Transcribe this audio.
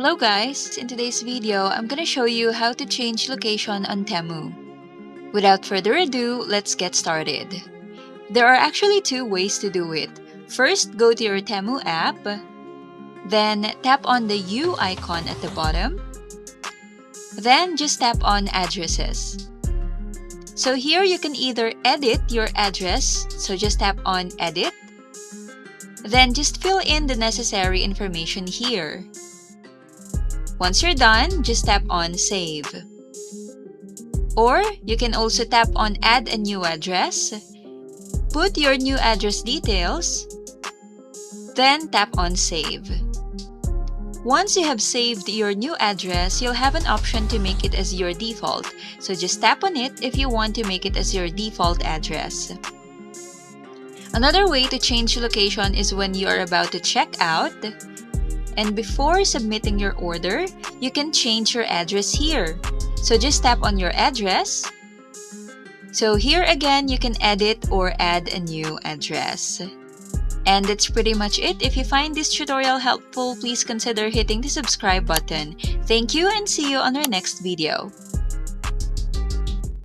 Hello guys! In today's video, I'm gonna show you how to change location on Temu. Without further ado, let's get started. There are actually two ways to do it. First, go to your Temu app, then tap on the U icon at the bottom, then just tap on addresses. So here you can either edit your address, so just tap on edit, then just fill in the necessary information here. Once you're done, just tap on Save. Or you can also tap on Add a new address, put your new address details, then tap on Save. Once you have saved your new address, you'll have an option to make it as your default. So just tap on it if you want to make it as your default address. Another way to change location is when you are about to check out. And before submitting your order, you can change your address here. So just tap on your address. So here again, you can edit or add a new address. And that's pretty much it. If you find this tutorial helpful, please consider hitting the subscribe button. Thank you and see you on our next video.